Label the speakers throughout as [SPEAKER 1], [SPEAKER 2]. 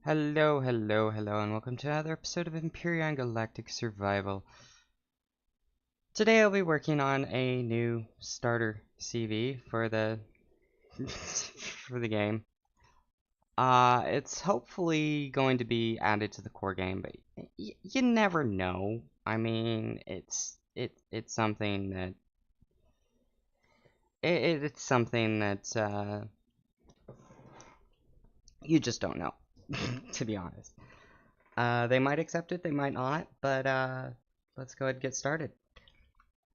[SPEAKER 1] Hello, hello, hello, and welcome to another episode of Empyrean Galactic Survival. Today I'll be working on a new starter CV for the for the game. It's hopefully going to be added to the core game, but you never know. I mean, it's something that it's something that you just don't know, to be honest. They might accept it, they might not, but let's go ahead and get started.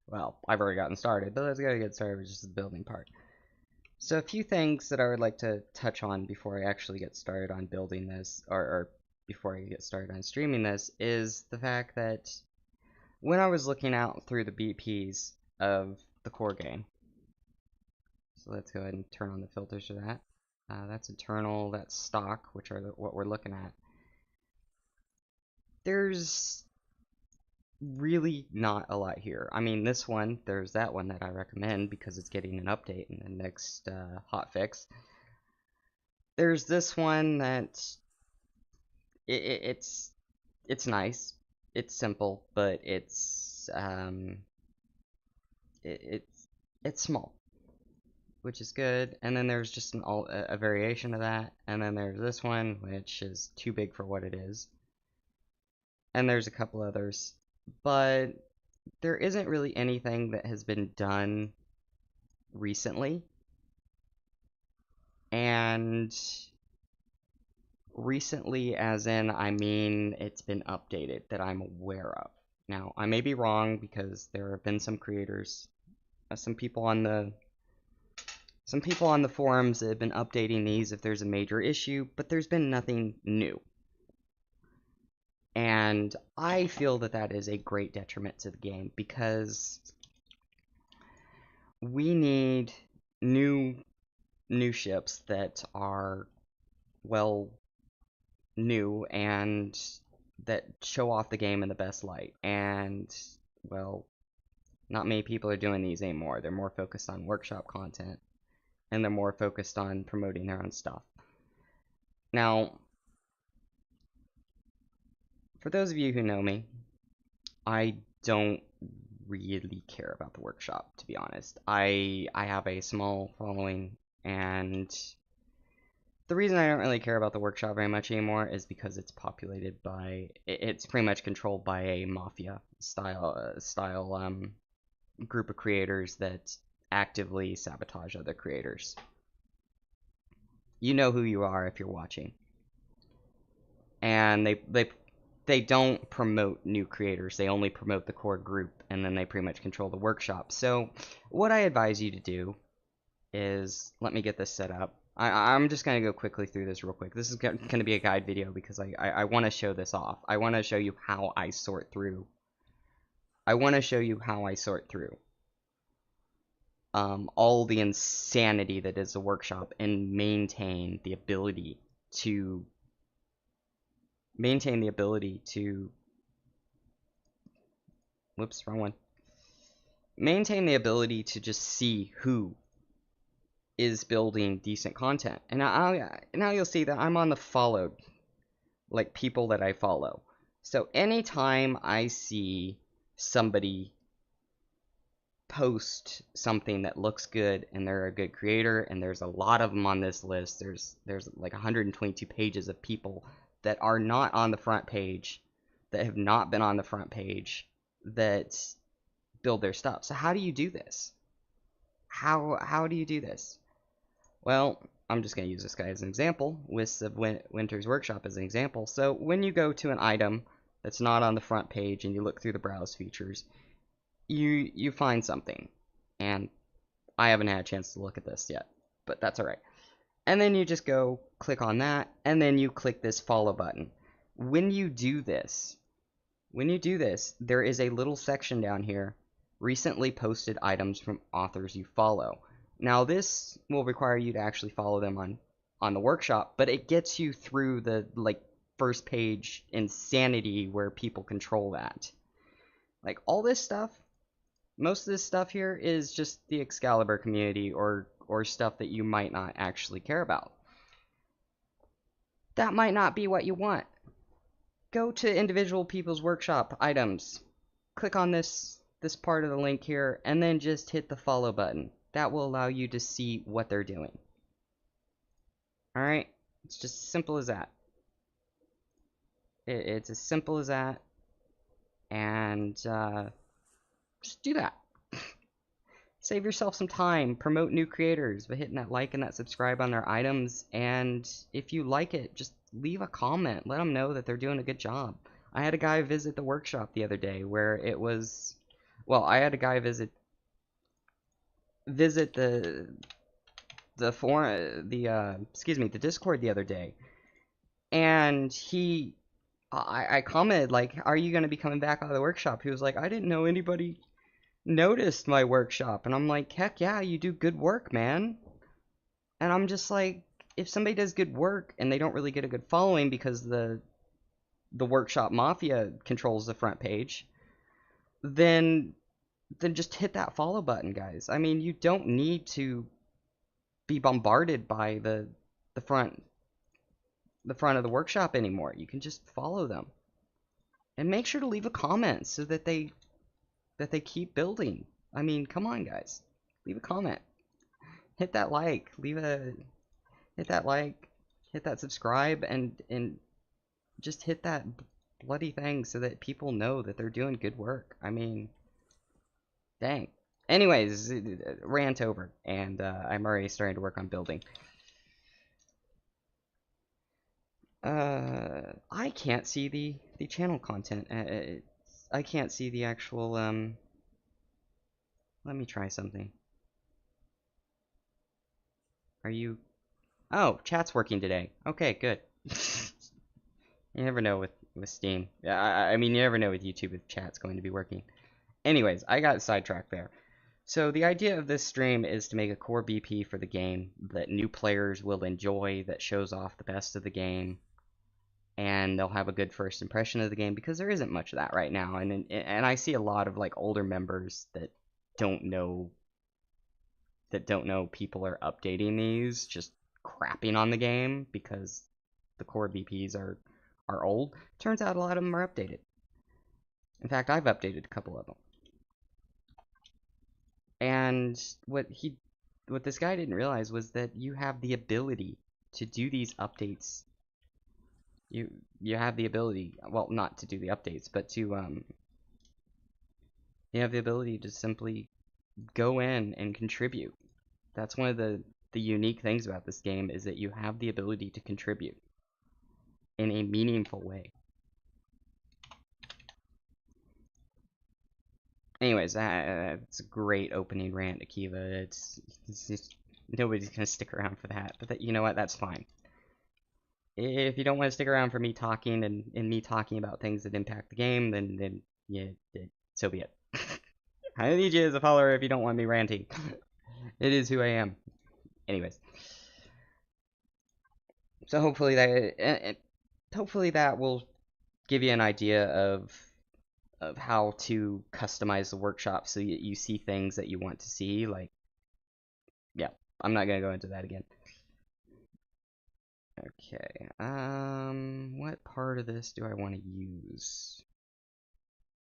[SPEAKER 1] Well, I've already gotten started, but let's go ahead and get started with just the building part. So a few things that I would like to touch on before I actually get started on building this, or before I get started on streaming this, is the fact that when I was looking out through the BPs of the core game, so let's go ahead and turn on the filters for that. That's internal, that's stock, which are what we're looking at. There's really not a lot here. I mean, this one, there's that one that I recommend because it's getting an update in the next hotfix. There's this one that it's nice, it's simple, but it's small, which is good. And then there's just a variation of that. And then there's this one, which is too big for what it is. And there's a couple others, but there isn't really anything that has been done recently. And recently, as in, I mean, it's been updated that I'm aware of. Now, I may be wrong because there have been some creators, some people on the forums that have been updating these if there's a major issue, but there's been nothing new. And I feel that that is a great detriment to the game because we need new ships that are, well, new and that show off the game in the best light. And, well, not many people are doing these anymore. They're more focused on workshop content and they're more focused on promoting their own stuff. Now, for those of you who know me, I don't really care about the workshop, to be honest. I have a small following, and the reason I don't really care about the workshop very much anymore is because it's populated by, it's pretty much controlled by a mafia style group of creators that actively sabotage other creators. You know who you are if you're watching. And they don't promote new creators. They only promote the core group, and then they pretty much control the workshop. So what I advise you to do is, let me get this set up. I'm just going to go quickly through this real quick. This is going to be a guide video because I want to show this off. I want to show you how I sort through. All the insanity that is the workshop and maintain the ability to whoops, wrong one. Maintain the ability to just see who is building decent content. And now you'll see that I'm on the followed, like people that I follow. So anytime I see somebody post something that looks good and they're a good creator, and there's a lot of them on this list, there's like 122 pages of people that are not on the front page, that have not been on the front page, that build their stuff. So how do you do this? How do you do this? Well, I'm just going to use this guy as an example, Wisps of Winter's Workshop as an example. So when you go to an item that's not on the front page and you look through the browse features, you find something. And I haven't had a chance to look at this yet, but that's alright. And then you just go click on that, and then you click this follow button. When you do this, there is a little section down here, recently posted items from authors you follow. Now this will require you to actually follow them on the workshop, but it gets you through the first page insanity where people control that. Like all this stuff, most of this stuff here is just the Excalibur community or stuff that you might not actually care about. that might not be what you want. Go to individual people's workshop items. Click on this part of the link here, and then just hit the follow button. That will allow you to see what they're doing. Alright? It's just as simple as that. It's as simple as that. And just do that. Save yourself some time. Promote new creators by hitting that like and that subscribe on their items. And if you like it, just leave a comment. Let them know that they're doing a good job. I had a guy visit the workshop the other day where it was, well, I had a guy visit the forum, excuse me, the Discord the other day, and I commented like, "Are you gonna be coming back out of the workshop?" He was like, "I didn't know anybody noticed my workshop," and I'm like, "Heck yeah, you do good work, man." And I'm just like, if somebody does good work and they don't really get a good following because the workshop mafia controls the front page, then just hit that follow button, guys. I mean, you don't need to be bombarded by the front of the workshop anymore. You can just follow them. And make sure to leave a comment so that they keep building. I mean, come on, guys. Leave a comment. Hit that like. Hit that like. Hit that subscribe and just hit that bloody thing so that people know that they're doing good work. I mean, dang. Anyways, rant over, and I'm already starting to work on building. I can't see the channel content. I can't see the actual, let me try something. Are you... Oh, chat's working today. Okay, good. You never know with Steam. I mean, you never know with YouTube if chat's going to be working. Anyways, I got sidetracked there. So the idea of this stream is to make a core BP for the game that new players will enjoy, that shows off the best of the game, and they'll have a good first impression of the game, because there isn't much of that right now, and I see a lot of like older members that don't know people are updating these, just crapping on the game because the core BPs are old. Turns out a lot of them are updated. In fact, I've updated a couple of them. And what this guy didn't realize was that you have the ability to do these updates. You have the ability, well, not to do the updates, but to you have the ability to simply go in and contribute. That's one of the unique things about this game, is that you have the ability to contribute in a meaningful way. Anyways, it's a great opening rant, Akeva. It's just, nobody's gonna stick around for that, but you know what? That's fine. If you don't want to stick around for me talking and me talking about things that impact the game, then yeah, so be it. I don't need you as a follower if you don't want me ranting. It is who I am. Anyways, so hopefully that will give you an idea of how to customize the workshop so you see things that you want to see. Like, yeah, I'm not gonna go into that again. Okay, what part of this do I want to use?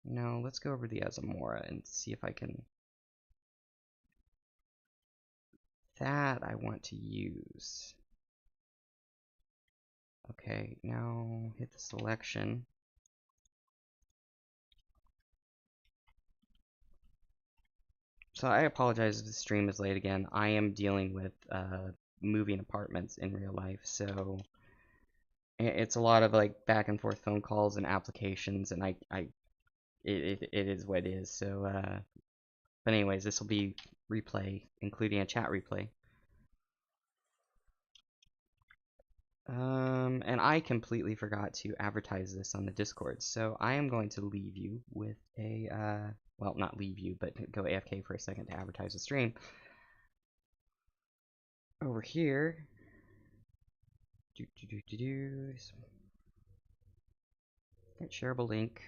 [SPEAKER 1] No, let's go over the Azamora and see if I can... That I want to use. Okay, now hit the selection. So I apologize if the stream is late again. I am dealing with moving apartments in real life, so it's a lot of like back and forth phone calls and applications, and it is what it is. So but anyways, this will be replay, including a chat replay. And I completely forgot to advertise this on the Discord, so I am going to leave you with a well, not leave you, but go AFK for a second to advertise the stream. Over here, get shareable link,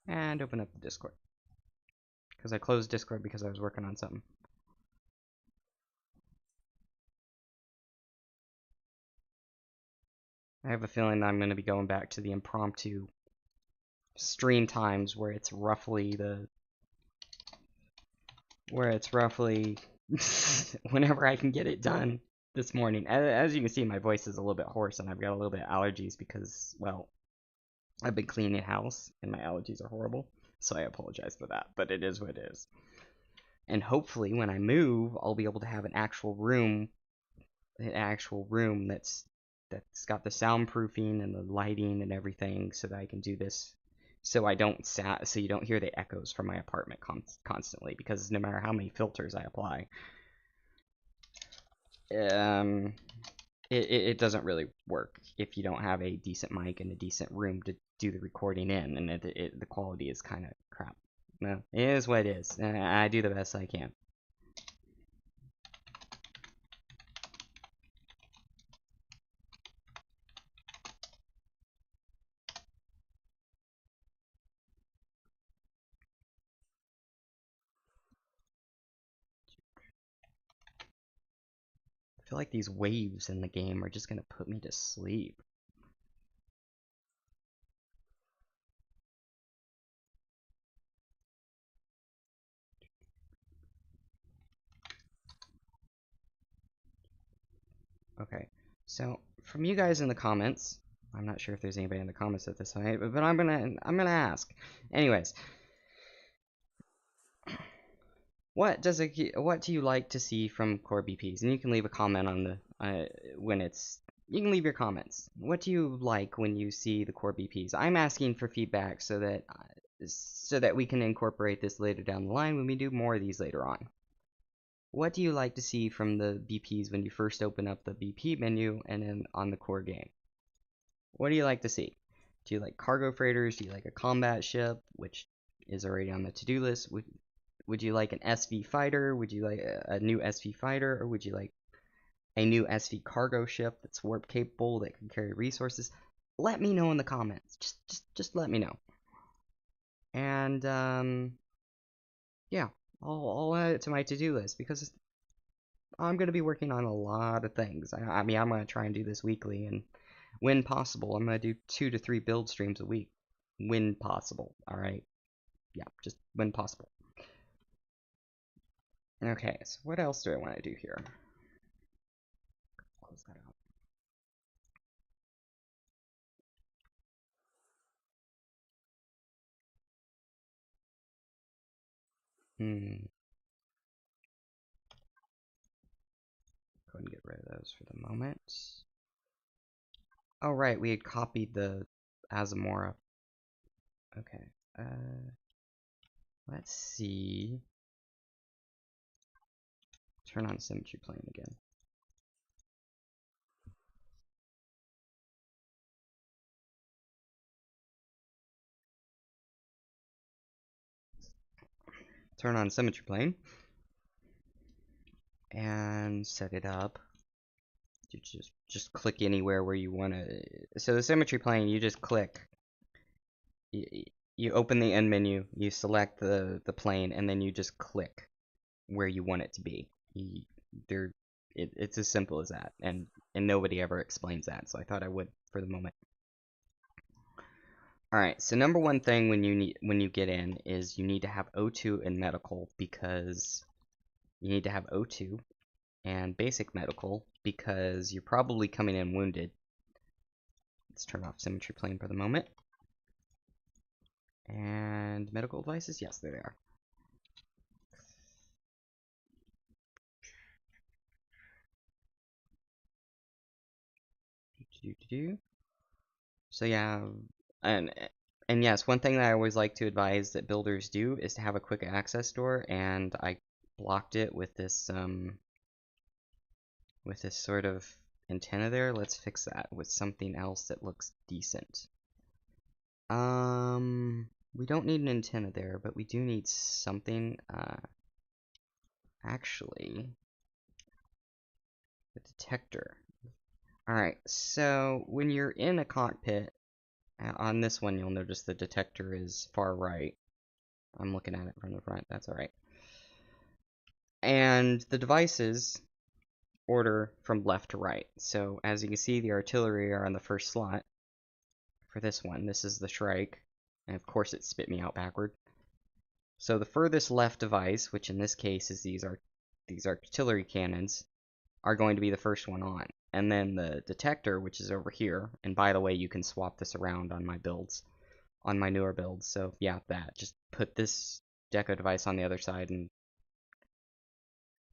[SPEAKER 1] and open up the Discord, because I closed Discord because I was working on something. I have a feeling that I'm going to be going back to the impromptu stream times where it's roughly whenever I can get it done this morning. As you can see, my voice is a little bit hoarse and I've got a little bit of allergies because, well, I've been cleaning the house and my allergies are horrible. So I apologize for that, but it is what it is. And hopefully when I move, I'll be able to have an actual room that's got the soundproofing and the lighting and everything so that I can do this so you don't hear the echoes from my apartment constantly, because no matter how many filters I apply, um it doesn't really work if you don't have a decent mic and a decent room to do the recording in, and the quality is kind of crap. No, it is what it is. I do the best I can. I feel like these waves in the game are just gonna put me to sleep. Okay, so from you guys in the comments, I'm not sure if there's anybody in the comments at this point, but I'm gonna ask. Anyways, what do you like to see from core BPs? And you can leave a comment on the you can leave your comments. What do you like when you see the core BPs? I'm asking for feedback so that we can incorporate this later down the line when we do more of these later on. What do you like to see from the BPs when you first open up the BP menu and then on the core game? What do you like to see? Do you like cargo freighters? Do you like a combat ship, which is already on the to-do list? Would you like an SV fighter? Would you like a new SV fighter? Or would you like a new SV cargo ship that's warp capable that can carry resources? Let me know in the comments. Just let me know. And yeah, I'll add it to my to-do list because I'm gonna be working on a lot of things. I mean, I'm gonna try and do this weekly, and when possible, I'm gonna do 2 to 3 build streams a week. When possible, all right? Yeah, just when possible. Okay, so what else do I want to do here? Close that out. Go ahead and get rid of those for the moment. Oh, right, we had copied the Azamora. Okay, let's see. Turn on symmetry plane again. Turn on symmetry plane. And set it up. You just click anywhere where you want to. So the symmetry plane, you just click. You open the end menu, you select the plane, and then you just click where you want it to be. It's as simple as that, and nobody ever explains that, so I thought I would for the moment. All right, so number one thing when you get in is you need to have O2 and medical, because you need to have O2 and basic medical because you're probably coming in wounded. Let's turn off symmetry plane for the moment. And medical devices, yes, there they are. So yeah, and yes, one thing that I always like to advise that builders do is to have a quick access door, and I blocked it with this sort of antenna there. Let's fix that with something else that looks decent. We don't need an antenna there, but we do need something. Actually, the detector. Alright, so when you're in a cockpit, on this one you'll notice the detector is far right. I'm looking at it from the front, that's alright. And the devices order from left to right. So as you can see, the artillery are on the first slot for this one. This is the Shrike, and of course it spit me out backward. So the furthest left device, which in this case is these artillery cannons, are going to be the first one on. And then the detector, which is over here, and by the way, you can swap this around on my builds, on my newer builds. So yeah, just put this deco device on the other side and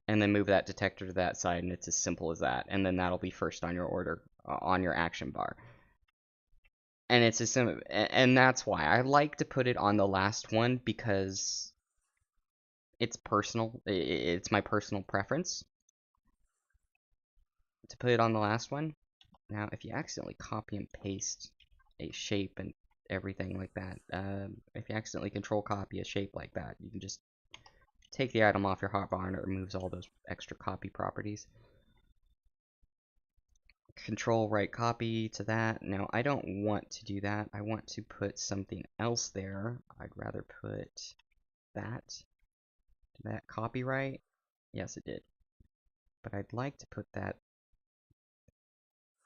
[SPEAKER 1] then move that detector to that side, and it's as simple as that. And then that'll be first on your order, on your action bar. And it's as simple, and that's why I like to put it on the last one, because it's personal. It's my personal preference to put it on the last one. Now, if you accidentally copy and paste a shape and everything like that, if you accidentally control copy a shape like that, you can just take the item off your hotbar and it removes all those extra copy properties. Control right copy to that. Now, I don't want to do that. I want to put something else there. I'd rather put that. Did that copyright? Yes, it did. But I'd like to put that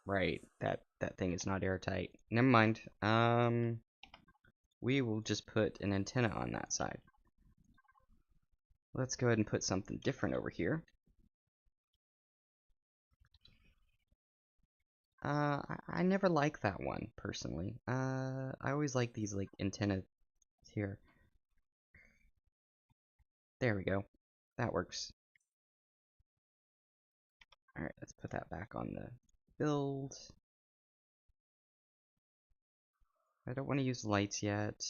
[SPEAKER 1] right. That thing is not airtight. Never mind. We will just put an antenna on that side. Let's go ahead and put something different over here. I never like that one, personally. I always like these, like, antennas here. There we go. That works. Alright, let's put that back on the build. I don't want to use lights yet.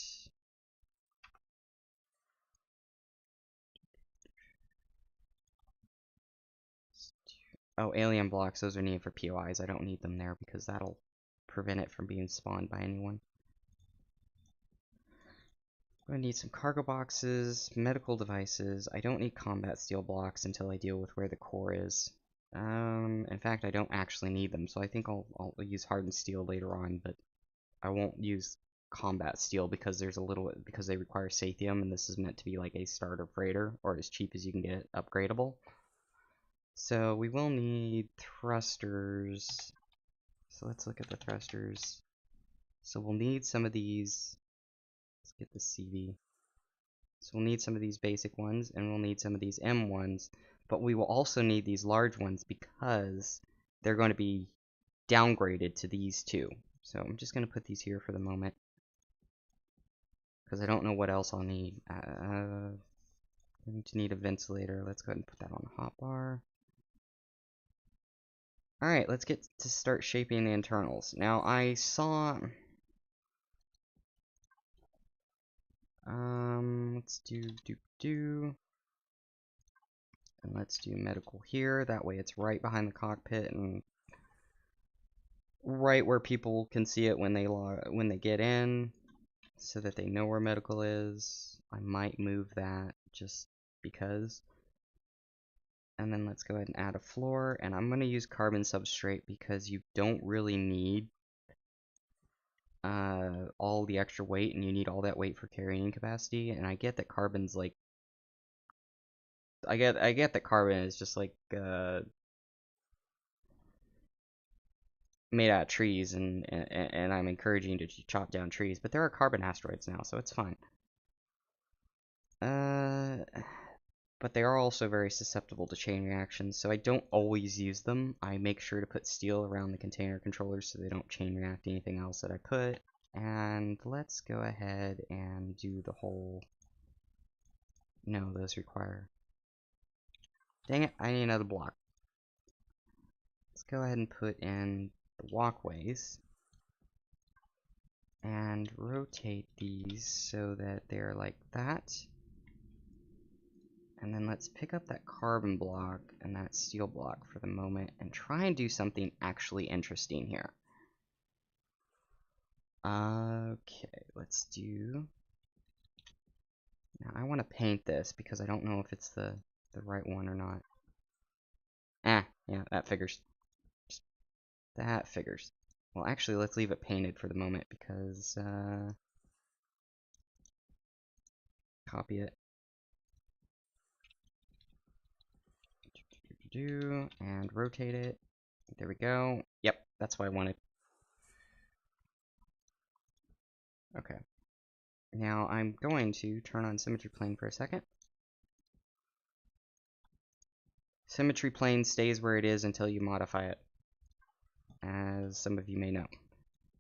[SPEAKER 1] Oh, alien blocks, those are needed for POIs. I don't need them there because that'll prevent it from being spawned by anyone. I'm gonna need some cargo boxes, medical devices. I don't need combat steel blocks until I deal with where the core is. In fact, I don't actually need them, so I think I'll use hardened steel later on, but I won't use combat steel because because they require Sathium, and this is meant to be like a starter freighter, or as cheap as you can get, upgradable. So we will need thrusters. So let's look at the thrusters. So we'll need some of these. Let's get the CV. So we'll need some of these basic ones, and we'll need some of these M ones, but we will also need these large ones because they're going to be downgraded to these two. So I'm just going to put these here for the moment because I don't know what else I'll need. I'm going to need a ventilator. Let's go ahead and put that on the hotbar. Alright, let's get to start shaping the internals. Now, I saw... let's do... And let's do medical here. That way it's right behind the cockpit and right where people can see it when they get in, so that they know where medical is. I might move that just because. And then let's go ahead and add a floor, and I'm going to use carbon substrate because you don't really need all the extra weight, and you need all that weight for carrying capacity. And I get that carbon's like, I get that carbon is just like made out of trees, and I'm encouraging you to chop down trees, but there are carbon asteroids now, so it's fine. But they are also very susceptible to chain reactions, so I don't always use them. I make sure to put steel around the container controllers so they don't chain react to anything else that I put. And let's go ahead and do the whole... No, those require... Dang it, I need another block. Let's go ahead and put in the walkways and rotate these so that they're like that. And then let's pick up that carbon block and that steel block for the moment and try and do something actually interesting here. Okay, let's do... Now I want to paint this because I don't know if it's the right one or not. Yeah, that figures. That figures. Well, actually, let's leave it painted for the moment because, copy it. and rotate it. There we go. Yep, that's what I wanted. Okay. Now I'm going to turn on symmetry plane for a second. Symmetry plane stays where it is until you modify it, as some of you may know.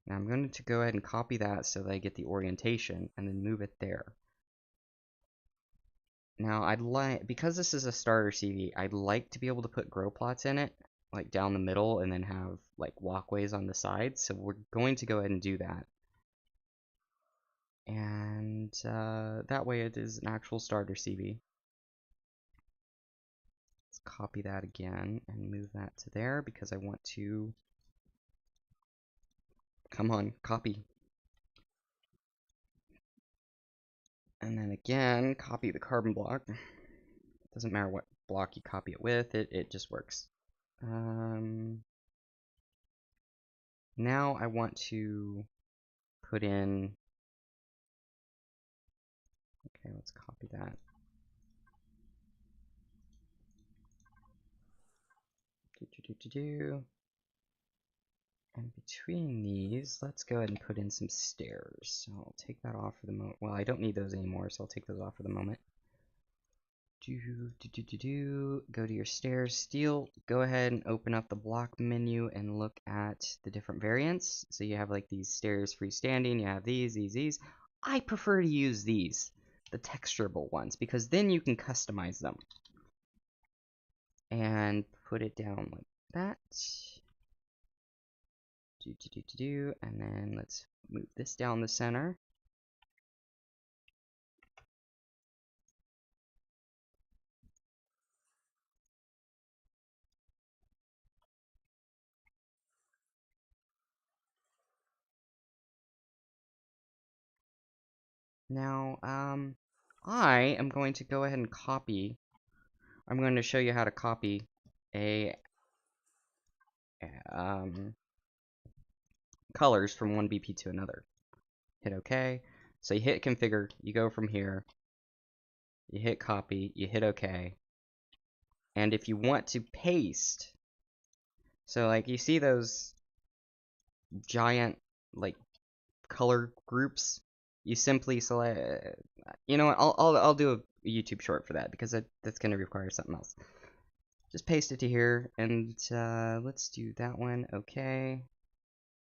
[SPEAKER 1] Now I'm going to go ahead and copy that so that I get the orientation and then move it there. Now I'd like, because this is a starter CV, I'd like to be able to put grow plots in it, like down the middle, and then have like walkways on the sides. So we're going to go ahead and do that. And that way it is an actual starter CV. Let's copy that again and move that to there because I want to, come on, copy. And then again, copy the carbon block. Doesn't matter what block you copy it with, it just works. Now I want to put in, okay, let's copy that. And between these, let's go ahead and put in some stairs. So I'll take that off for the moment. Well, I don't need those anymore, so I'll take those off for the moment. Go to your stairs. Steel, go ahead and open up the block menu and look at the different variants. So you have like these stairs freestanding, you have these. I prefer to use these, the texturable ones, because then you can customize them. And put it down like that. And then let's move this down the center. Now, I am going to go ahead and copy. I'm going to show you how to copy a colors from one BP to another. Hit OK. So you hit configure, you go from here, you hit copy, you hit OK. And if you want to paste, so like you see those giant like color groups, you simply select, you know what, I'll do a YouTube short for that because that's going to require something else. Just paste it to here, and let's do that one. Okay.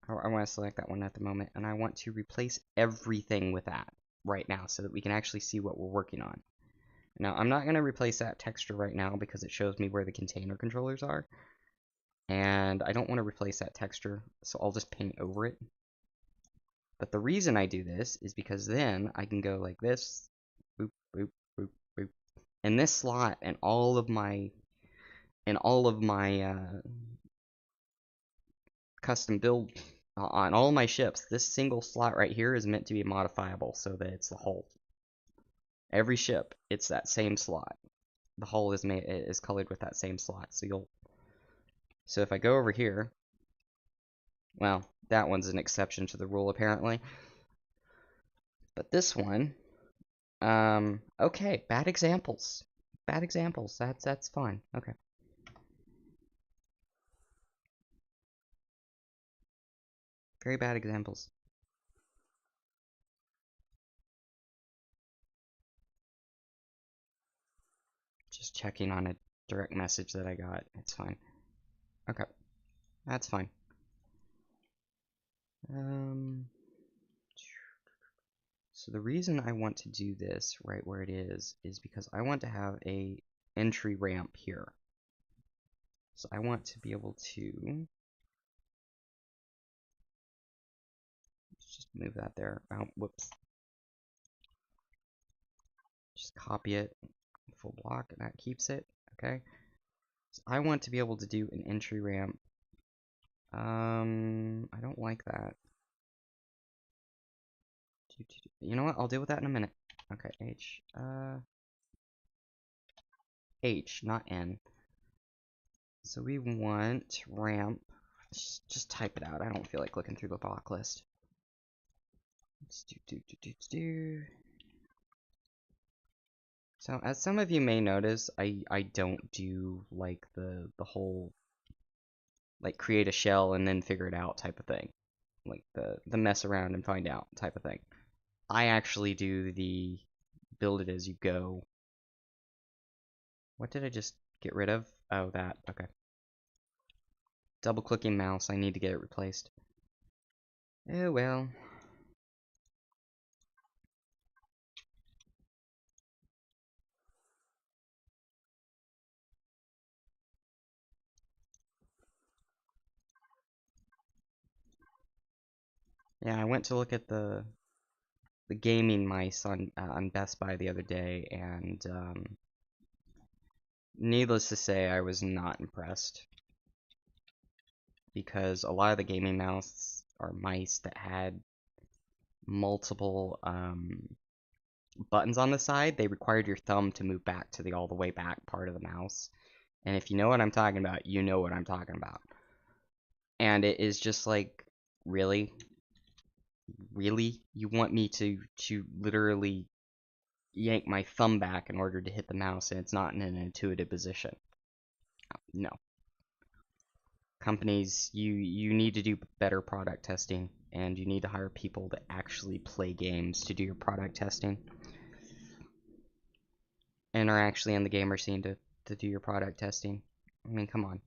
[SPEAKER 1] I want to select that one at the moment, and I want to replace everything with that right now so that we can actually see what we're working on. Now, I'm not going to replace that texture right now because it shows me where the container controllers are, and I don't want to replace that texture, so I'll just paint over it. But the reason I do this is because then I can go like this, boop, boop, boop, boop, and this slot and all of my custom build on all my ships, this single slot right here is meant to be modifiable so that it's the hull. Every ship, it's that same slot. The hull is colored with that same slot. So if I go over here, well, that one's an exception to the rule apparently. But this one, okay, bad examples. Bad examples. That's fine. Okay. Very bad examples. Just checking on a direct message that I got. It's fine. Okay. That's fine. So the reason I want to do this right where it is because I want to have a entry ramp here. So I want to be able to just move that there. Oh, whoops. Just copy it, full block, and that keeps it. Okay. So I want to be able to do an entry ramp. I don't like that. You know what? I'll deal with that in a minute. Okay, H, not N. So we want ramp. Just type it out. I don't feel like looking through the block list. Let's do. So as some of you may notice, I don't do like the whole like create a shell and then figure it out type of thing. Like the mess around and find out type of thing. I actually do the build it as you go. What did I just get rid of? Oh, that. Okay. Double clicking mouse, I need to get it replaced. Oh well. Yeah, I went to look at the gaming mice on Best Buy the other day, and needless to say, I was not impressed because a lot of the gaming mouse are mice that had multiple buttons on the side. They required your thumb to move back to the all the way back part of the mouse. And if you know what I'm talking about, you know what I'm talking about. And it is just like, really? Really? You want me to literally yank my thumb back in order to hit the mouse and it's not in an intuitive position? No. Companies, you need to do better product testing and you need to hire people that actually play games to do your product testing and are actually in the gamer scene to do your product testing. I mean, come on.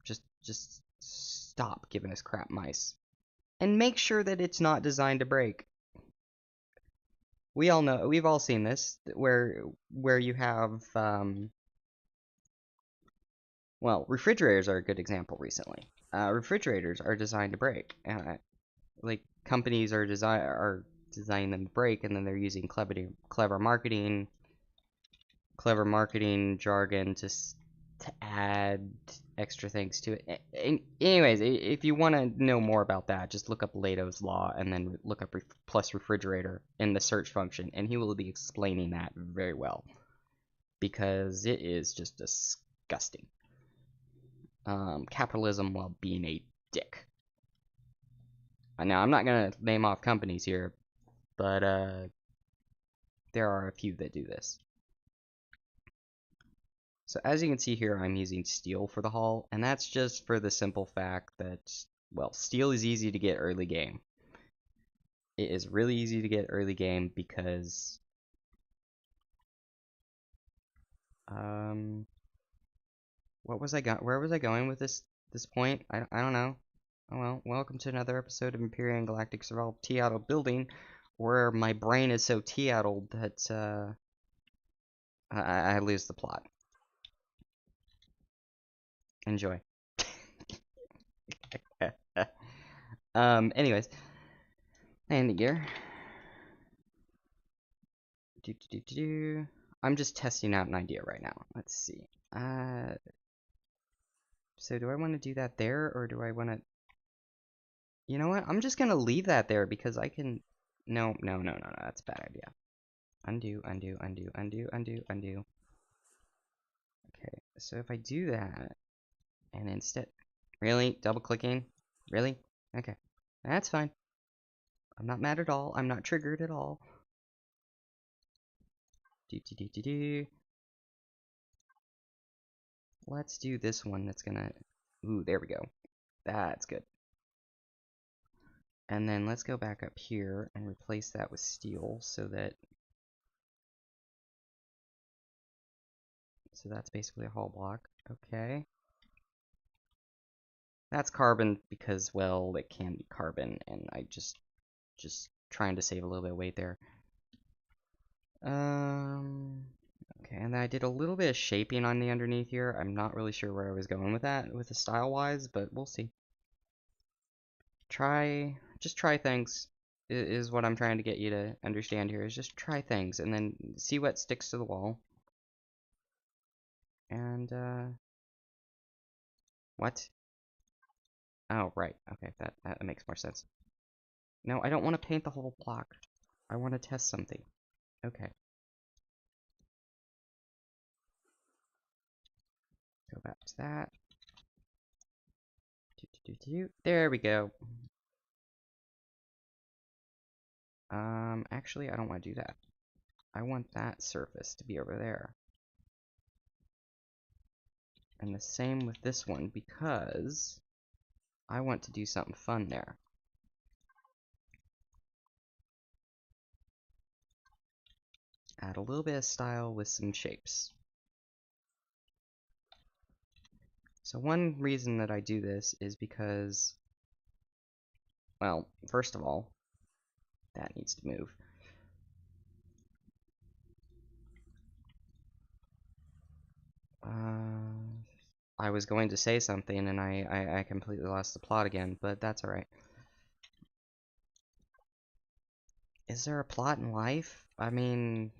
[SPEAKER 1] Just stop giving us crap mice. And make sure that it's not designed to break. We all know, we've all seen this, where you have, well, refrigerators are a good example recently. Refrigerators are designed to break. Like companies are designing them to break, and then they're using clever marketing jargon to add extra things to it. Anyways, if you want to know more about that, just look up Leto's Law and then look up plus refrigerator in the search function, and he will be explaining that very well because it is just disgusting. Capitalism while being a dick. Now, I'm not gonna name off companies here, but there are a few that do this. So as you can see here, I'm using steel for the hull, and that's just for the simple fact that, well, steel is easy to get early game. It is really easy to get early game because, where was I going with this point? I don't know. Oh well, welcome to another episode of Imperial Galactic Survival T-Addled Building, where my brain is so T-Addled that, I lose the plot. Enjoy. Anyways, landing gear. I'm just testing out an idea right now. Let's see. So do I want to do that there, or do I want to... You know what? I'm just gonna leave that there because I can... No, that's a bad idea. Undo, undo, undo, undo, undo, undo. Okay, so if I do that, and instead... Really? Double clicking? Really? Okay, that's fine. I'm not mad at all. I'm not triggered at all. Let's do this one that's gonna... Ooh, there we go. That's good. And then let's go back up here and replace that with steel so that's basically a hull block. Okay. That's carbon because, well, it can be carbon, and I just trying to save a little bit of weight there. Okay, and then I did a little bit of shaping on the underneath here. I'm not really sure where I was going with that, with the style-wise, but we'll see. Just try things, is what I'm trying to get you to understand here, is just try things, and then see what sticks to the wall. And, what? Oh, right, okay, that makes more sense. No, I don't want to paint the whole block. I want to test something. Okay. Go back to that. There we go. Actually, I don't want to do that. I want that surface to be over there. And the same with this one, because I want to do something fun there. Add a little bit of style with some shapes. So one reason that I do this is because, well, first of all, that needs to move. I was going to say something and I completely lost the plot again, but that's alright. Is there a plot in life? I mean,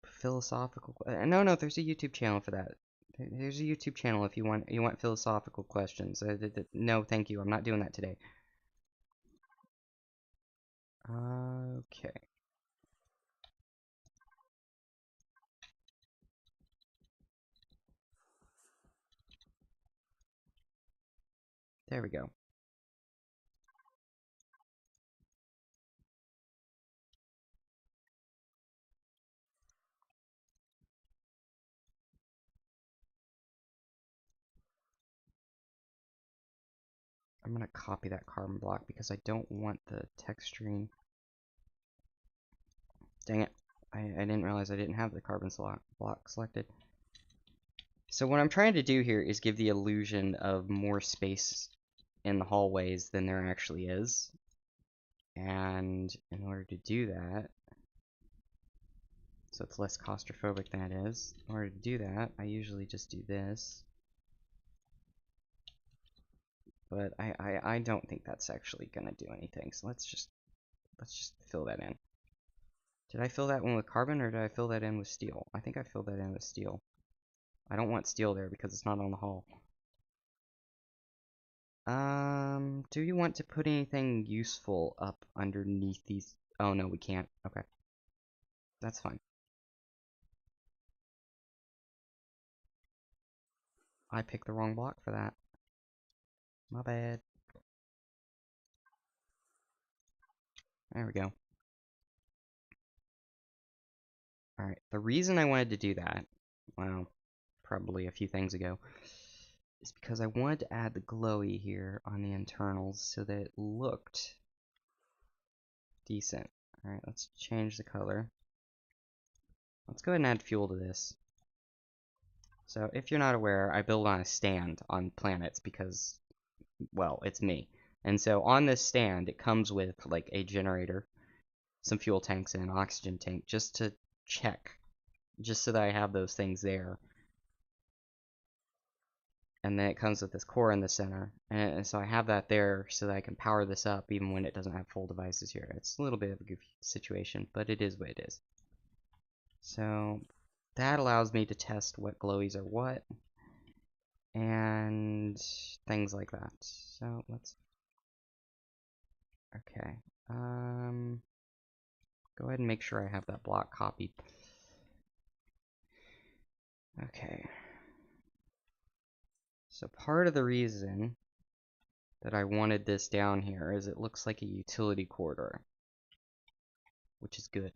[SPEAKER 1] philosophical. No, there's a YouTube channel for that. There's a YouTube channel if you want philosophical questions. No, thank you. I'm not doing that today. Okay. There we go. I'm gonna copy that carbon block because I don't want the texturing. Dang it. I didn't realize I didn't have the carbon block selected. So what I'm trying to do here is give the illusion of more space in the hallways than there actually is. And in order to do that, so it's less claustrophobic than it is, in order to do that, I usually just do this. But I don't think that's actually gonna do anything, so let's just fill that in. Did I fill that one with carbon or did I fill that in with steel? I think I filled that in with steel. I don't want steel there because it's not on the hull. Do you want to put anything useful up underneath these? Oh no, we can't. Okay. That's fine. I picked the wrong block for that. My bad. There we go. Alright, the reason I wanted to do that, well, probably a few things ago, is because I wanted to add the glowy here on the internals so that it looked decent. Alright, let's change the color. Let's go ahead and add fuel to this. So, if you're not aware, I build on a stand on planets because, well, it's me. And so on this stand, it comes with, like, a generator, some fuel tanks, and an oxygen tank, just to check. Just so that I have those things there. And then it comes with this core in the center. And so I have that there so that I can power this up even when it doesn't have full devices here. It's a little bit of a goofy situation, but it is what it is. So that allows me to test what glowies are what. And things like that. So let's... Okay. Go ahead and make sure I have that block copied. Okay. So part of the reason that I wanted this down here is it looks like a utility corridor, which is good.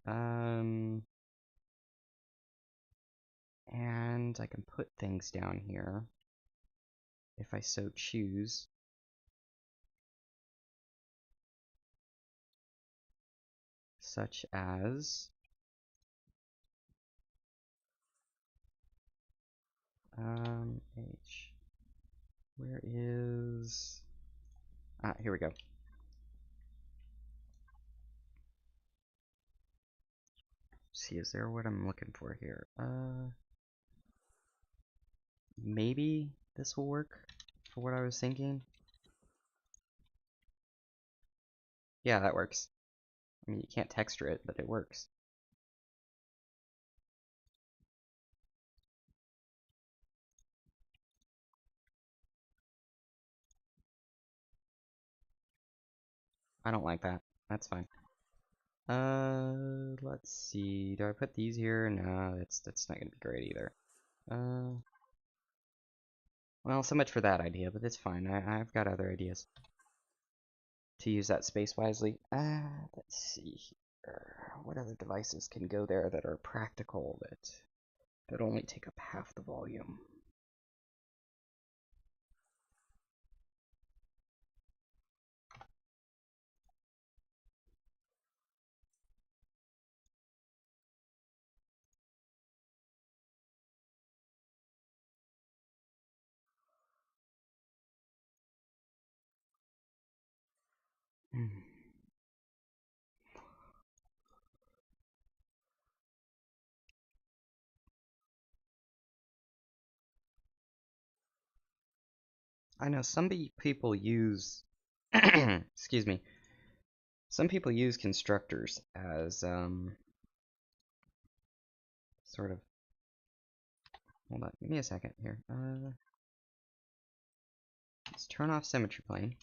[SPEAKER 1] And I can put things down here if I so choose. Such as H. Where is... here we go. See, is there what I'm looking for here? Maybe this will work for what I was thinking. Yeah, that works. I mean, you can't texture it, but it works. I don't like that. That's fine. Let's see. Do I put these here? No, that's not gonna be great either. Well, so much for that idea, but it's fine. I've got other ideas to use that space wisely. Let's see. what other devices can go there that are practical that only take up half the volume? I know some people use, excuse me, some people use constructors as sort of. Hold on, give me a second here. Let's turn off symmetry plane.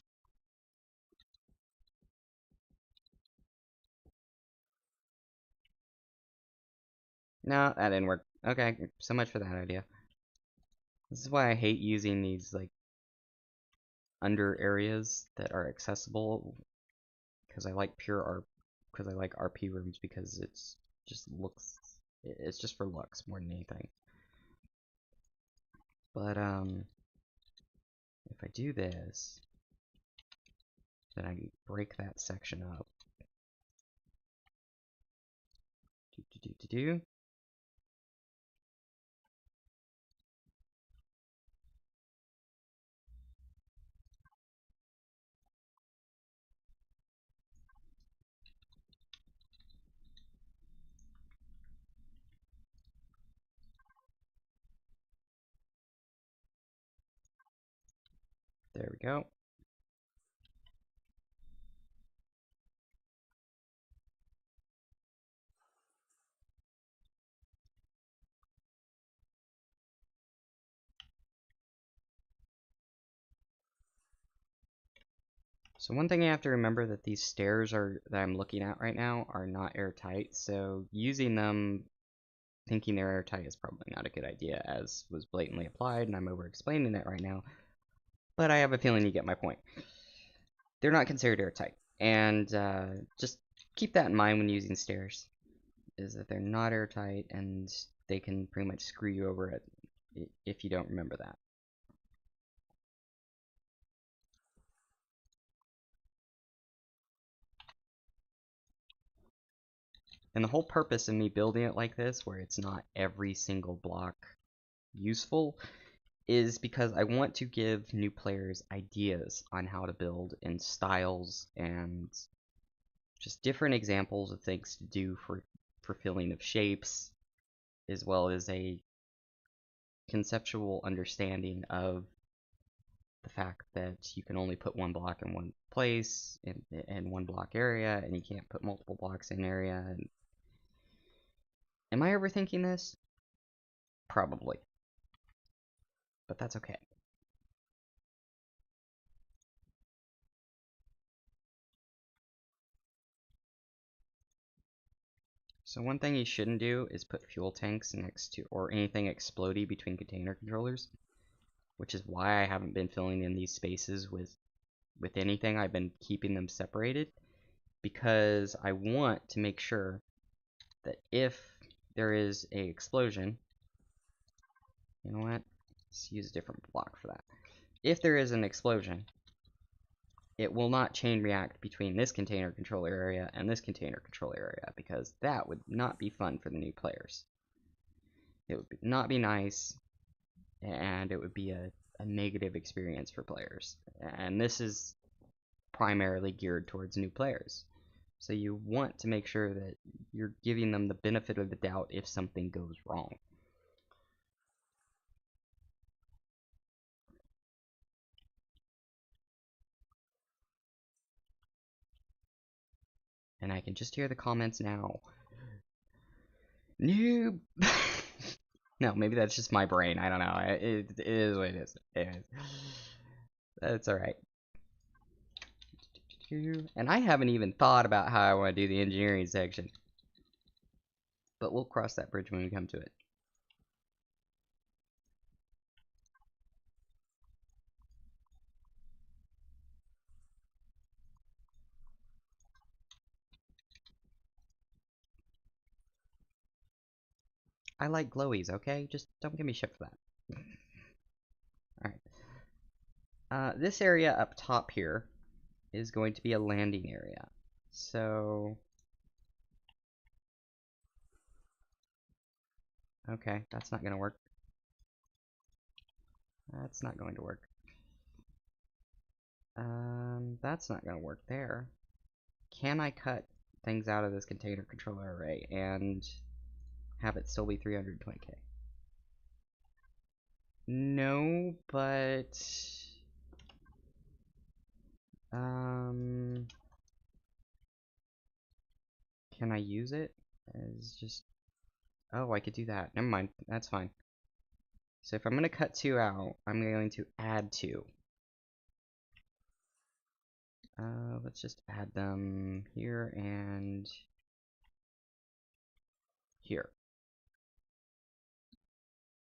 [SPEAKER 1] No, that didn't work. Okay, so much for that idea. This is why I hate using these like under areas that are accessible, because I like because I like RP rooms because it's just for looks more than anything. But if I do this, then I can break that section up. Do. There we go. So one thing you have to remember that these stairs that I'm looking at right now are not airtight, so using them thinking they're airtight is probably not a good idea, as was blatantly applied, and I'm over explaining it right now. But I have a feeling you get my point. They're not considered airtight, and just keep that in mind when using stairs, is that they're not airtight, and they can pretty much screw you over it if you don't remember that. And the whole purpose of me building it like this, where it's not every single block useful, is because I want to give new players ideas on how to build and styles and just different examples of things to do for filling of shapes, as well as a conceptual understanding of the fact that you can only put one block in one place in one block area, and you can't put multiple blocks in area. And am I overthinking this? Probably, but that's okay. So one thing you shouldn't do is put fuel tanks next to, or anything explodey between container controllers, which is why I haven't been filling in these spaces with anything. I've been keeping them separated because I want to make sure that if there is a explosion, you know what? Let's use a different block for that. If there is an explosion, it will not chain react between this container controller area and this container controller area, because that would not be fun for the new players. It would not be nice, and it would be a negative experience for players. And this is primarily geared towards new players. So you want to make sure that you're giving them the benefit of the doubt if something goes wrong. And I can just hear the comments now. Noob! No, maybe that's just my brain. I don't know. It is what it is. That's alright. And I haven't even thought about how I want to do the engineering section. But we'll cross that bridge when we come to it. I like glowies, okay? Just don't give me shit for that. Alright. This area up top here is going to be a landing area. So... Okay, that's not gonna work. That's not going to work. That's not gonna work there. Can I cut things out of this container controller array and have it still be 320k? No, but... Can I use it as just... Oh, I could do that. Never mind. That's fine. So if I'm going to cut 2 out, I'm going to add 2. Let's just add them here and here.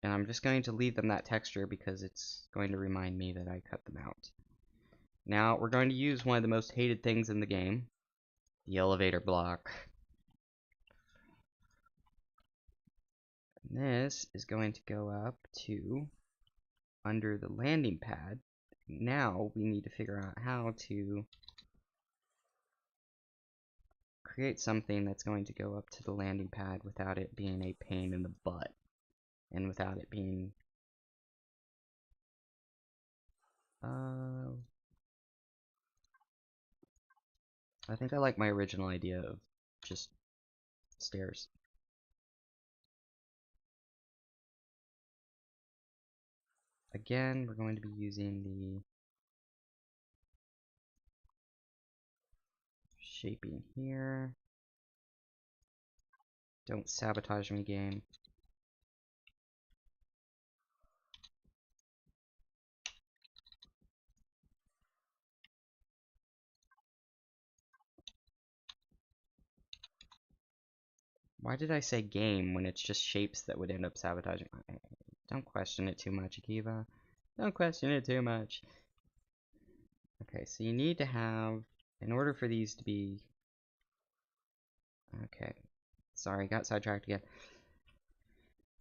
[SPEAKER 1] And I'm just going to leave them that texture because it's going to remind me that I cut them out. Now we're going to use one of the most hated things in the game, the elevator block. And this is going to go up to under the landing pad. Now we need to figure out how to create something that's going to go up to the landing pad without it being a pain in the butt and without it being I think I like my original idea of just stairs. Again, we're going to be using the shaping here. Don't sabotage me, game. Why did I say game when it's just shapes that would end up sabotaging? Don't question it too much, Akeva. Don't question it too much. Okay, so you need to have, in order for these to be... Okay, sorry, got sidetracked again.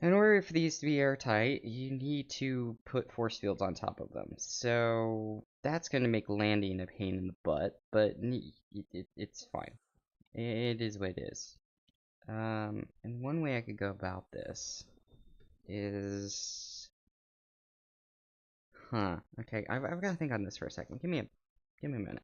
[SPEAKER 1] In order for these to be airtight, you need to put force fields on top of them. So that's going to make landing a pain in the butt, but it's fine. It is what it is. And one way I could go about this is... Huh. Okay, I've got to think on this for a second. Give me a minute.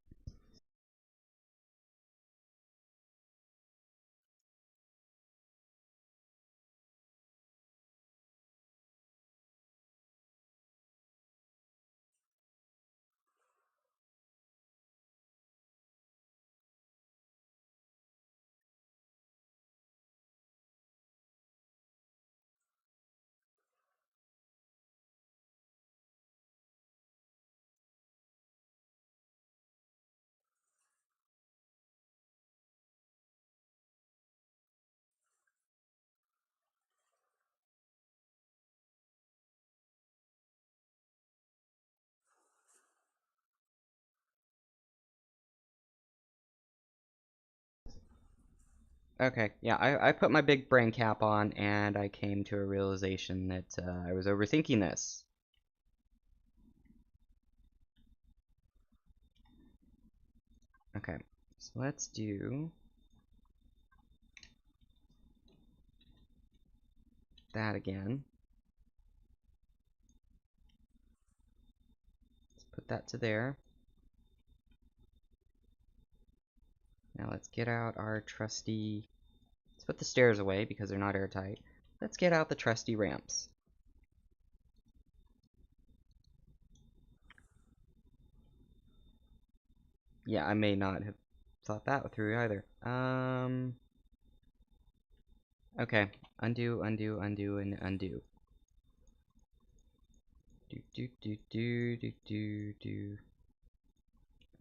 [SPEAKER 1] Okay, yeah, I put my big brain cap on and I came to a realization that I was overthinking this. Okay, so let's do that again. Let's put that to there. Now let's get out our trusty... Let's put the stairs away because they're not airtight. Let's get out the trusty ramps. Yeah, I may not have thought that through either. Okay. Undo, undo, undo, and undo. Do.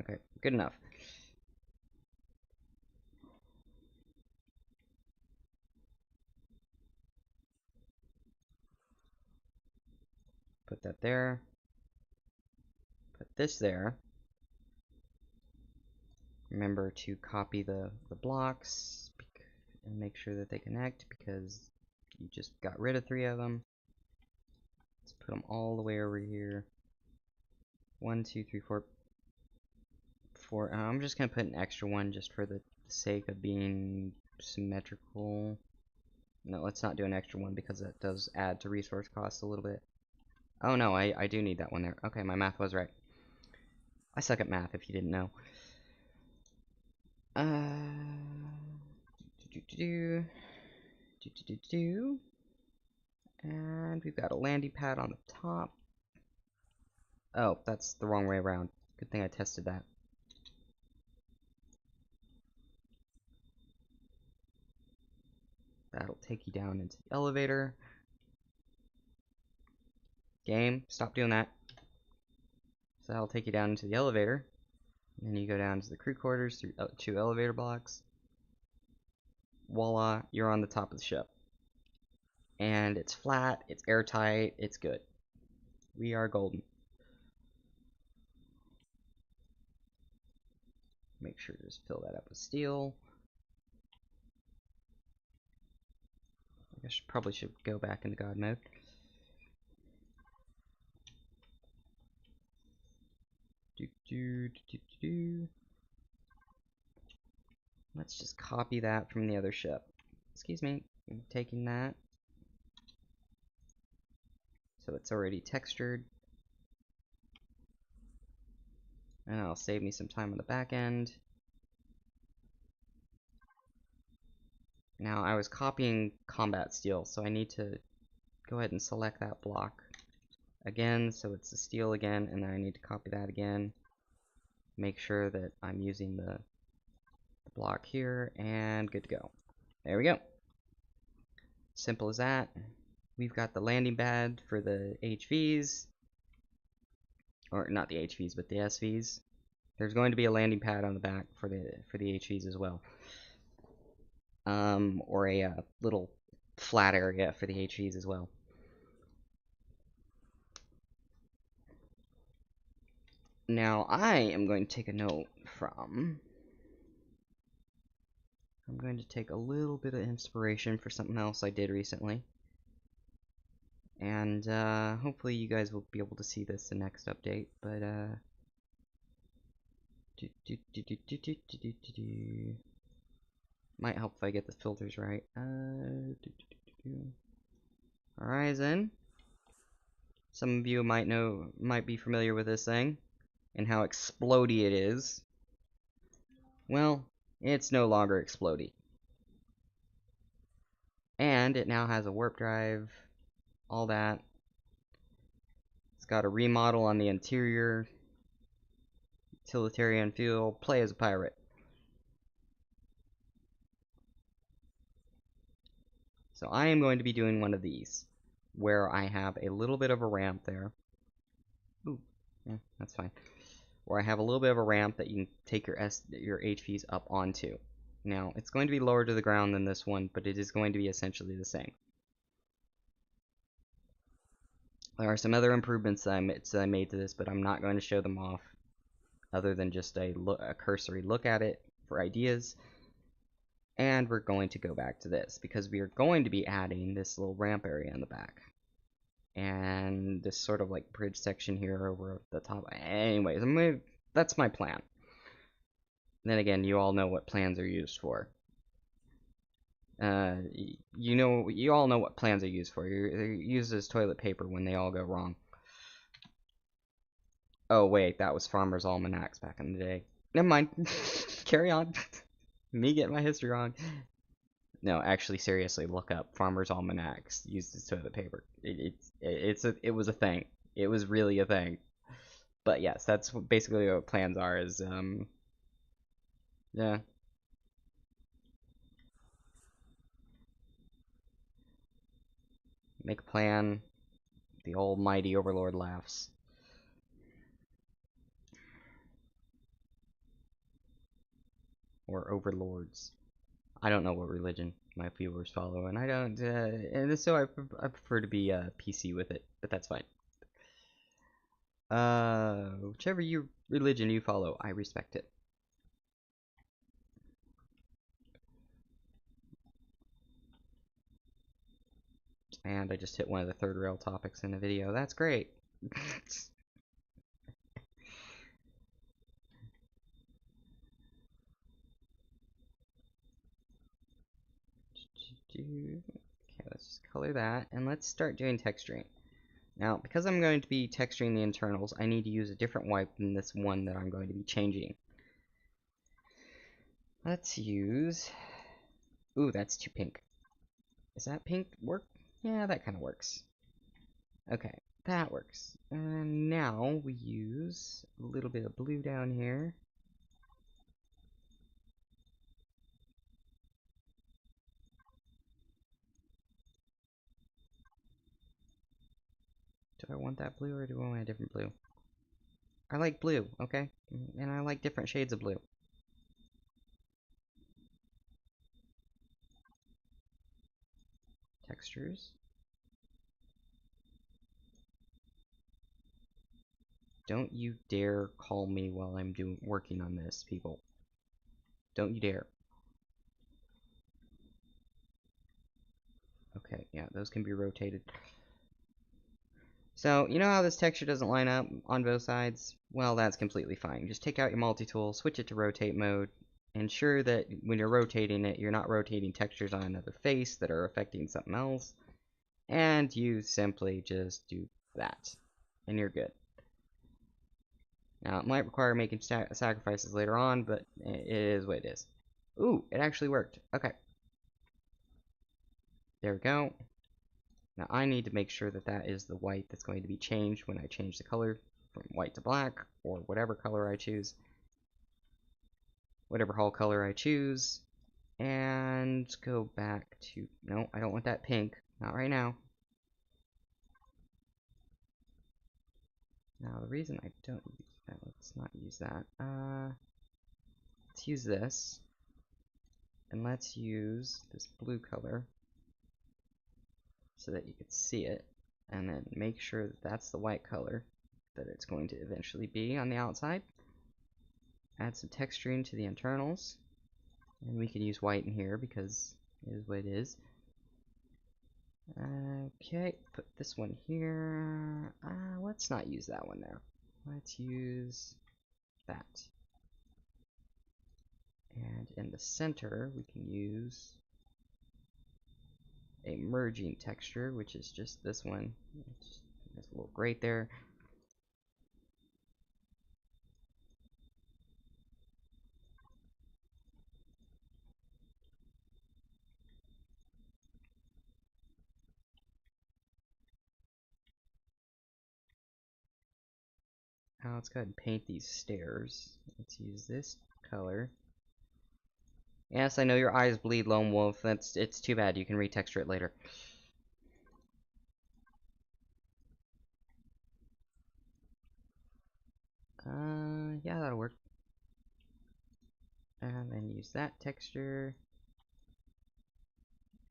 [SPEAKER 1] Okay, good enough. Put that there. Put this there. Remember to copy the blocks and make sure that they connect because You just got rid of 3 of them. Let's put them all the way over here. 1, 2, 3, 4. 4. I'm just gonna put an extra one just for the sake of being symmetrical. No, let's not do an extra one because that does add to resource costs a little bit. Oh no, I do need that one there. Okay, my math was right. I suck at math if you didn't know. And we've got a landing pad on the top. Oh, that's the wrong way around. Good thing I tested that. That'll take you down into the elevator. Game, stop doing that. So that'll take you down into the elevator. And then you go down to the crew quarters through 2 elevator blocks. Voila, you're on the top of the ship. And it's flat, it's airtight, it's good. We are golden. Make sure to just fill that up with steel. I probably should go back into God mode. Let's just copy that from the other ship. Excuse me, I'm taking that. So it's already textured. And that'll save me some time on the back end. Now I was copying combat steel, so I need to go ahead and select that block again, so it's the steel again, and then I need to copy that again. Make sure that I'm using the block here, and good to go. There we go. Simple as that. We've got the landing pad for the HVs, or not the HVs, but the SVs. There's going to be a landing pad on the back for the HVs as well, or a little flat area for the HVs as well. Now I am going to take a note from. I'm going to take a little bit of inspiration for something else I did recently. And hopefully you guys will be able to see this the next update, but might help if I get the filters right. Horizon. Some of you might be familiar with this thing and how explodey it is. Well, it's no longer explodey. And it now has a warp drive, all that. It's got a remodel on the interior, utilitarian fuel, play as a pirate. So I am going to be doing one of these, where I have a little bit of a ramp there. Ooh, yeah, that's fine. Where I have a little bit of a ramp that you can take your HVs up onto. Now, it's going to be lower to the ground than this one, but it is going to be essentially the same. There are some other improvements that I made to this, but I'm not going to show them off, other than just a cursory look at it for ideas. And we're going to go back to this, because we are going to be adding this little ramp area in the back. And this sort of like bridge section here over the top. Anyways, that's my plan. Then again, you all know what plans are used for. You all know what plans are used for. They're used as toilet paper when they all go wrong. Oh wait, that was Farmer's Almanacs back in the day. Never mind. Carry on. Me getting my history wrong. No, actually, seriously, look up Farmer's Almanacs used as toilet paper. It was a thing. It was really a thing. But yes, that's basically what plans are. Is yeah. Make a plan. The almighty overlord laughs. Or overlords. I don't know what religion my viewers follow, and I don't, and so I prefer to be PC with it, but that's fine. Whichever religion you follow, I respect it. And I just hit one of the third rail topics in the video. That's great. Okay, let's just color that, and let's start doing texturing. Now, because I'm going to be texturing the internals, I need to use a different wipe than this one that I'm going to be changing. Let's use... Ooh, that's too pink. Is that pink work? Yeah, that kind of works. Okay, that works. And now we use a little bit of blue down here. Do I want that blue or do I want a different blue? I like blue, okay? And I like different shades of blue. Textures. Don't you dare call me while I'm working on this, people. Don't you dare. Okay, yeah, those can be rotated. So, you know how this texture doesn't line up on both sides? Well, that's completely fine. Just take out your multi-tool, switch it to rotate mode, ensure that when you're rotating it, you're not rotating textures on another face that are affecting something else, and you simply just do that, and you're good. Now, it might require making sacrifices later on, but it is what it is. Ooh, it actually worked. Okay. There we go. Now I need to make sure that that is the white that's going to be changed when I change the color from white to black, or whatever color I choose. Whatever hull color I choose. And go back to... No, I don't want that pink. Not right now. Now the reason I don't use that, let's not use that. Let's use this. And let's use this blue color so that you can see it, and then make sure that that's the white color that it's going to eventually be on the outside. Add some texturing to the internals, and we can use white in here because it is what it is. Okay, put this one here. Let's not use that one there. Let's use that. And in the center, we can use a merging texture, which is just this one. There's a little grate there. Now let's go ahead and paint these stairs. Let's use this color. Yes, I know your eyes bleed, Lone Wolf. It's too bad. You can retexture it later. Yeah, that'll work. And then use that texture.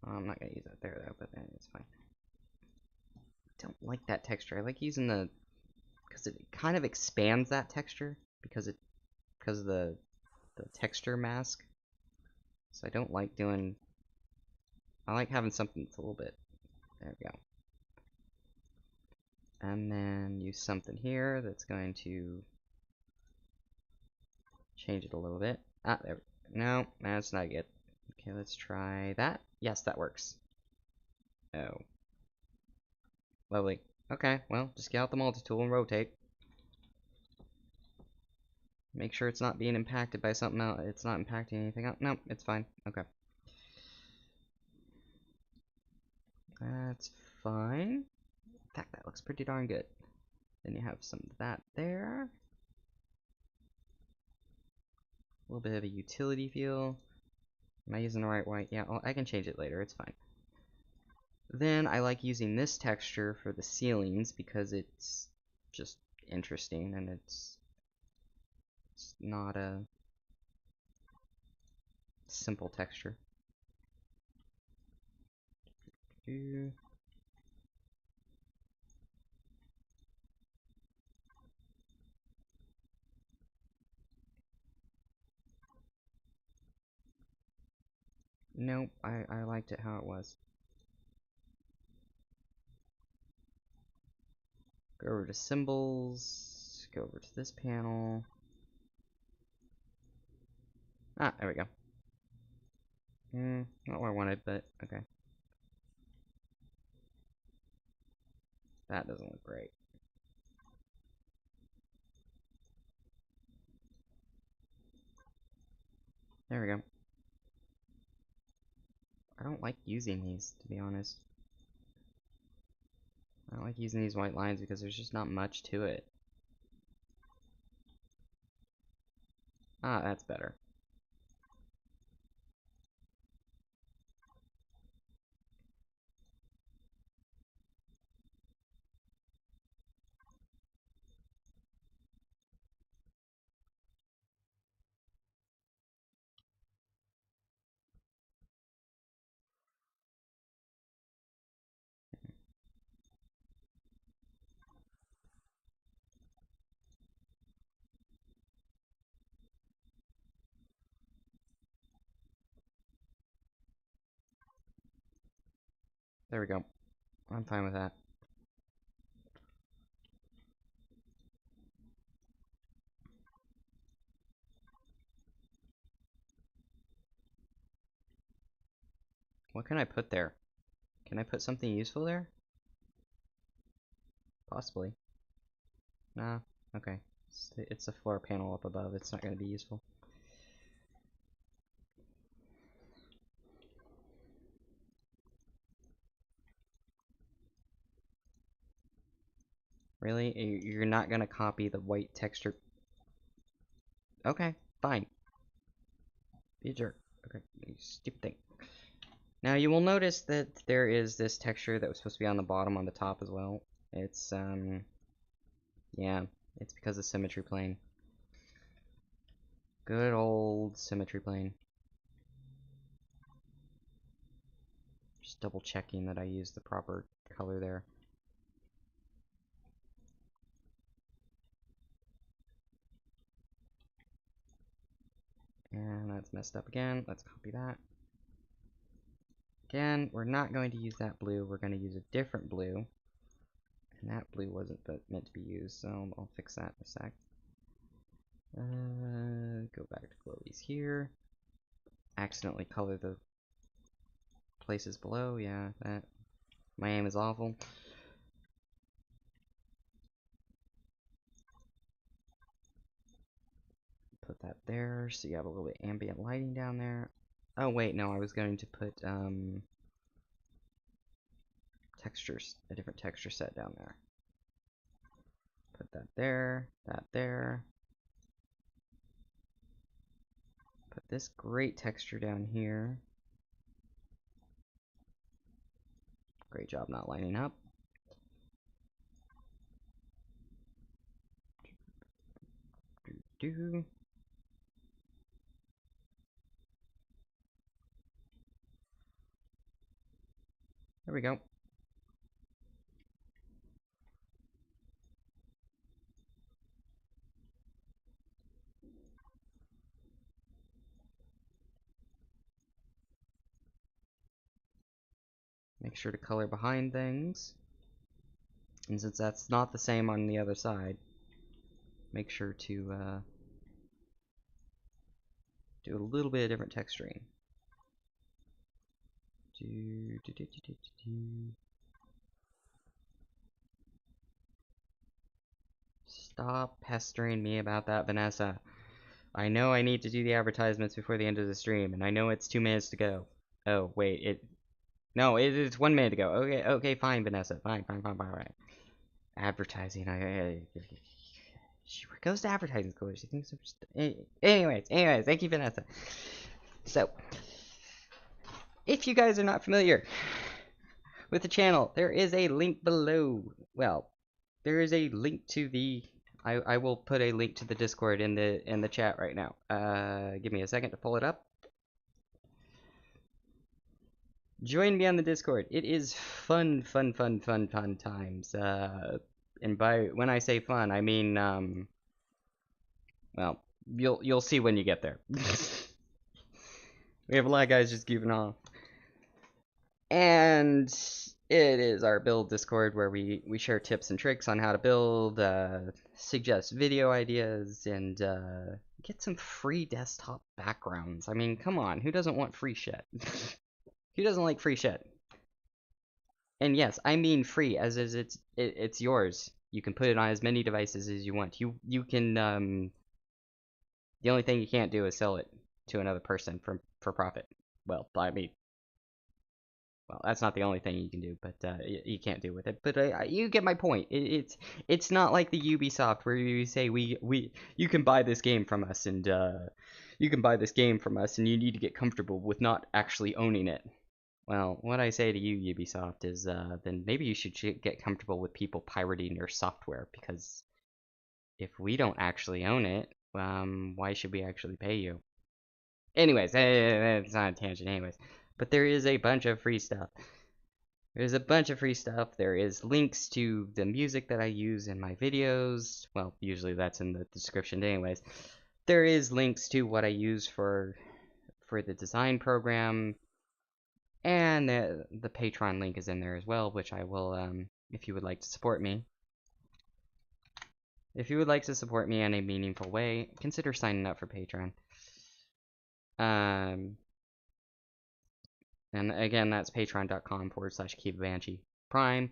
[SPEAKER 1] I'm not gonna use that there though, but it's fine. I don't like that texture. I like using the, because it kind of expands that texture because of the texture mask. So I don't like doing. I like having something that's a little bit. There we go. And then use something here that's going to change it a little bit. There. No, that's not good. Okay, let's try that. Yes, that works. Oh. Lovely. Okay, well, just get out the multi-tool and rotate. Make sure it's not being impacted by something else. It's not impacting anything else. No, it's fine. Okay. That's fine. In fact, that looks pretty darn good. Then you have some of that there. A little bit of a utility feel. Am I using the right white? Yeah, well, I can change it later. It's fine. Then I like using this texture for the ceilings because it's just interesting and it's not a simple texture. Nope, I liked it how it was. Go over to symbols. Go over to this panel. Ah, there we go. Not what I wanted, but okay. That doesn't look great. There we go. I don't like using these, to be honest. I don't like using these white lines because there's just not much to it. Ah, that's better. There we go. I'm fine with that. What can I put there? Can I put something useful there? Possibly. Nah, okay. It's a floor panel up above. It's not going to be useful. Really? You're not going to copy the white texture? Okay, fine. Be a jerk. Okay, you stupid thing. Now you will notice that there is this texture that was supposed to be on the bottom on the top as well. It's, yeah, it's because of symmetry plane. Good old symmetry plane. Just double checking that I use the proper color there. And that's messed up again. Let's copy that. Again, we're not going to use that blue. We're going to use a different blue. And that blue wasn't meant to be used, so I'll fix that in a sec. Go back to glowies here. Accidentally color the places below. Yeah, that. My aim is awful. Put that there, so you have a little bit ambient lighting down there. Oh wait, no, I was going to put textures, a different texture set down there. Put that there, that there. Put this great texture down here. Great job not lining up. There we go. Make sure to color behind things. And since that's not the same on the other side, make sure to do a little bit of different texturing. Stop pestering me about that, Vanessa. I know I need to do the advertisements before the end of the stream, and I know it's 2 minutes to go. Oh, wait, no, it's 1 minute to go. Okay, fine, Vanessa. Fine. Advertising, she goes to advertising school. She thinks I'm just... Anyways, thank you, Vanessa. So, if you guys are not familiar with the channel, there is a link below. Well, there is a link to the... I will put a link to the Discord in the chat right now. Give me a second to pull it up. Join me on the Discord. It is fun times. And when I say fun, I mean well, you'll see when you get there. We have a lot of guys just goofing off. And It is our build Discord where we share tips and tricks on how to build, suggest video ideas, and get some free desktop backgrounds. I mean, come on, who doesn't want free shit? Who doesn't like free shit? And yes, I mean free, as is it's yours. You can put it on as many devices as you want. You can the only thing you can't do is sell it to another person for profit. Well, I mean, well, that's not the only thing you can do, but you can't do with it. But you get my point. It's not like the Ubisoft where you say you can buy this game from us and you can buy this game from us and you need to get comfortable with not actually owning it. Well, what I say to you, Ubisoft, is then maybe you should get comfortable with people pirating your software, because if we don't actually own it, why should we actually pay you? Anyways, it's not a tangent anyways. But there is a bunch of free stuff. There's a bunch of free stuff. There is links to the music that I use in my videos. Well, usually that's in the description anyways. There is links to what I use for the design program. And the Patreon link is in there as well, which I will, if you would like to support me. If you would like to support me in a meaningful way, consider signing up for Patreon. And again, that's patreon.com/Akeva Prime.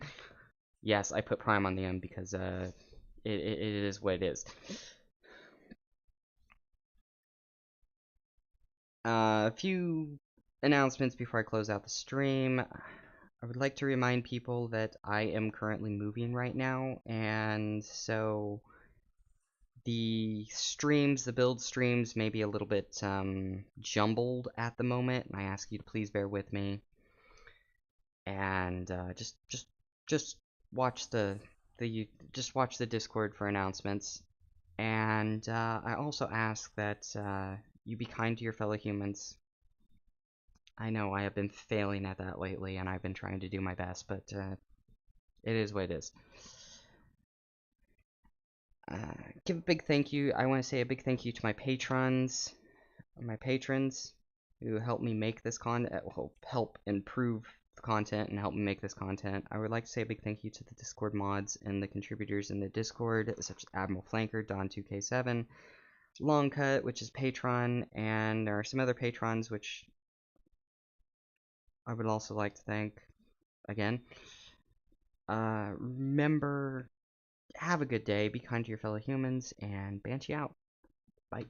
[SPEAKER 1] Yes, I put Prime on the end because it is what it is. A few announcements before I close out the stream. I would like to remind people that I am currently moving right now, and so the streams, the build streams, may be a little bit jumbled at the moment, and I ask you to please bear with me. And just watch just watch the Discord for announcements. And I also ask that you be kind to your fellow humans. I know I have been failing at that lately, and I've been trying to do my best, but it is what it is. Give a big thank you. I want to say a big thank you to my patrons who help me make this content, help improve the content and help me make this content. I would like to say a big thank you to the Discord mods and the contributors in the Discord, such as Admiral Flanker, Don2K7, Longcut, which is Patron, and there are some other patrons which I would also like to thank again. Remember, have a good day, be kind to your fellow humans, and Banshee out. Bye.